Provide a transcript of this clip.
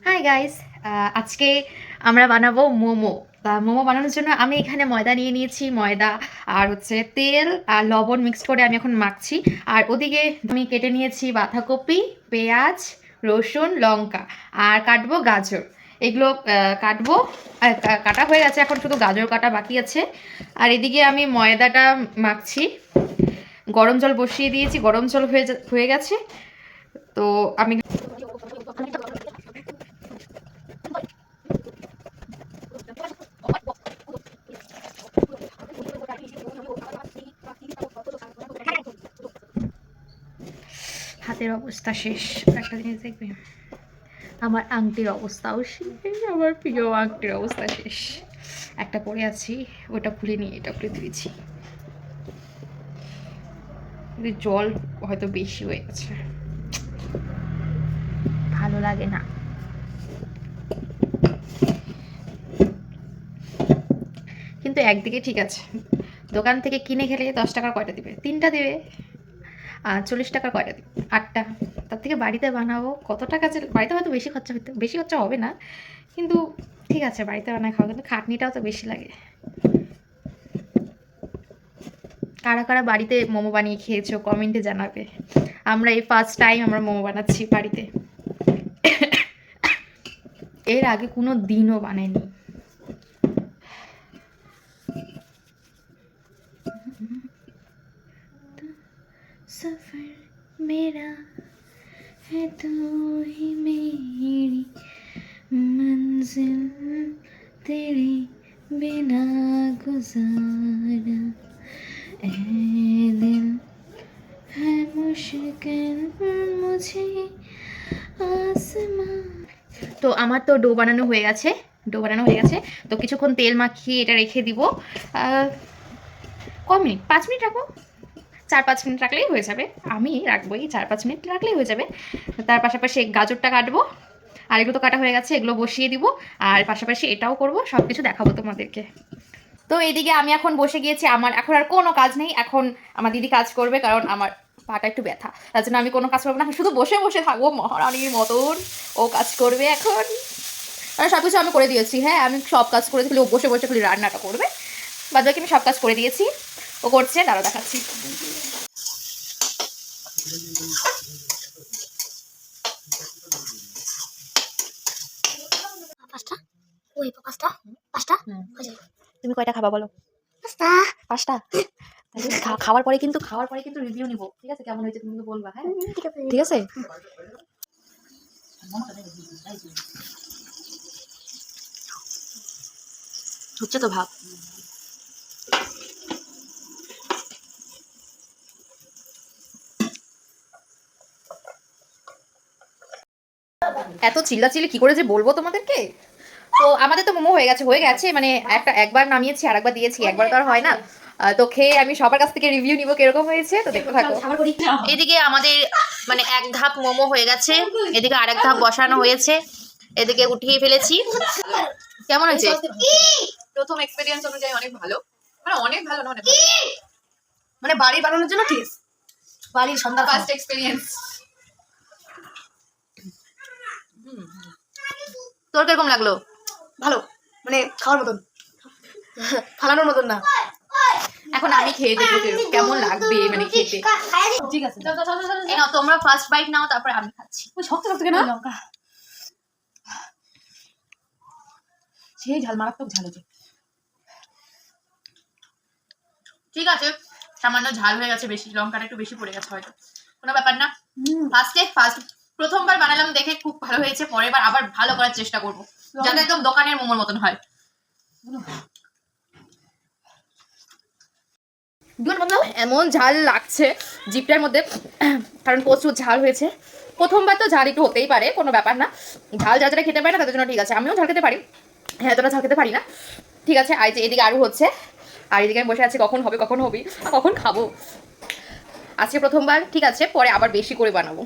Hi guys, আজকে আমরা বানাবো মোমো। মোমো বানানোর জন্য আমি এখানে ময়দা নিয়ে নিয়েছি। ময়দা আর হচ্ছে তেল আর লবণ মিক্স করে আমি এখন মাখছি। আর ওদিকে আমি কেটে নিয়েছি বাঁধাকপি, পেঁয়াজ, রসুন, লঙ্কা আর কাটবো গাজর। এগুলো কাটবো। কাটা হয়ে গেছে, এখন শুধু গাজর কাটা বাকি আছে। আর এদিকে আমি ময়দাটা মাখছি। গরম জল বসিয়ে দিয়েছি, গরম জল হয়ে গেছে। তো আমি হাতের অবস্থা শেষ। একটা জিনিস দেখবে, আমার আংটির অবস্থাও শেষ। আমার প্রিয় আংটির অবস্থা শেষ। একটা পরে আছি, ওটা খুলে নিয়ে এটা খুলে দিয়েছি। জল হয়তো বেশি হয়ে গেছে, ভালো লাগে না। কিন্তু একদিকে ঠিক আছে, দোকান থেকে কিনে খেলে 10 টাকার কয়টা দিবে? 3টা দিবে। আর 40 টাকার কয়টা দিবে? 8টা। তার থেকে বাড়িতে বানাবো। কত টাকা যে বাড়িতে হয়তো বেশি খরচা হবে না, কিন্তু ঠিক আছে বাড়িতে বানায় খাওয়া, কিন্তু খাটনিটাও তো বেশি লাগে। কারা কারা বাড়িতে মোমো বানিয়ে খেয়েছো কমেন্টে জানাবে। আমরা এই ফার্স্ট টাইম আমরা মোমো বানাচ্ছি বাড়িতে। এর আগে কোনো দিনও বানাইনি। सफर मेरा है तू ही मेरी मंजिल तेरे बिना गुजारा ए दिल है मुश्किल मुझे आसमां। তো আমার তো ডো বানানো হয়ে গেছে। তো কিছুক্ষণ তেল মাখিয়ে এটা রেখে দিব। ক মিনিট? 5 মিনিট রাখবো। 4-5 মিনিট রাখলেই হয়ে যাবে। আমি রাখবো, এই 4-5 মিনিট রাখলেই হয়ে যাবে। তার পাশাপাশি গাজরটা কাটবো। আর এগুলো তো কাটা হয়ে গেছে, এগুলো বসিয়ে দিব। আর পাশাপাশি এটাও করব, সব কিছু দেখাবো তোমাদেরকে। তো এইদিকে আমি এখন বসে গিয়েছি। আমার এখন আর কোনো কাজ নেই। এখন আমার দিদি কাজ করবে, কারণ আমার পাটা একটু ব্যথা। তার জন্য আমি কোনো কাজ করবো না, শুধু বসে বসে থাকবো মহারানীর মতন। ও কাজ করবে এখন। আর সব কিছু আমি করে দিয়েছি। হ্যাঁ, আমি সব কাজ করেছি, খালি ও বসে বসে খালি রান্নাটা করবে। বাদ বাকি আমি সব কাজ করে দিয়েছি। ও করছে, দাঁড়াও দেখাচ্ছি। তুমি কয়টা খাবা বলো? 5টা। খাওয়ার পরে কিন্তু রিভিউ নিব, ঠিক আছে? কেমন হয়েছে তুমি বলবা। হ্যাঁ ঠিক আছে। হচ্ছে তো ভাব। এত চিল্লাচিল্লি কি করে যে বলবো তোমাদেরকে। তো আমাদের তো মোমো হয়ে গেছে মানে একবার নামিয়েছি, আর একবার দিয়েছি, একবার তো আর হয় না। তো খেয়ে আমি সবার কাছ থেকে রিভিউ নিব কিরকম হয়েছে, তো দেখতে থাকো। এদিকে আমাদের মানে এক ধাপ মোমো হয়ে গেছে, এদিকে আরেক ধাপ বসানো হয়েছে, এদিকে উঠিয়ে ফেলেছি। কেমন হয়েছে? প্রথম এক্সপেরিয়েন্স অনুযায়ী অনেক ভালো। মানে অনেক ভালো না, অনেক ভালো। মানে বাড়ি বানানোর জন্য ঠিক। বাড়ির সন্ধ্যা ফার্স্ট এক্সপেরিয়েন্স। তোর কিরকম লাগলো? ভালো, মানে খাওয়ার মতন, ফালানোর মতন না। এখন আমি খেয়ে দেখবো কেমন লাগবে, মানে খেতে। ঠিক আছে, এই নাও তোমরা ফার্স্ট বাইট নাও, তারপরে আমি খাচ্ছি। ওই শক্ত শক্ত কেন লঙ্কা, সেই ঝাল, মারাত্মক ঝাল হয়েছে। ঠিক আছে, সামান্য ঝাল হয়ে গেছে, বেশি লঙ্কাটা একটু বেশি পড়ে গেছে হয়তো, কোনো ব্যাপার না। প্রথমবার বানালাম দেখে খুব ভালো হয়েছে, পরের বার আবার ভালো করার চেষ্টা করবো, যাতে একদম দোকানের মোমোর মতন হয়। এমন ঝাল লাগছে জিপটার মধ্যে, কারণ প্রচুর ঝাল হয়েছে। প্রথমবার তো ঝাল একটু হতেই পারে, কোনো ব্যাপার না। ঝাল যারা খেতে পারে না তাদের জন্য ঠিক আছে, আমিও ঝাল খেতে পারি, হ্যাঁ এতটা ঝাল খেতে পারি না। ঠিক আছে, আর যে এদিকে আরও হচ্ছে, আর এদিকে আমি বসে আছি কখন হবে কখন খাবো। আজকে প্রথমবার, ঠিক আছে, পরে আবার বেশি করে বানাবো।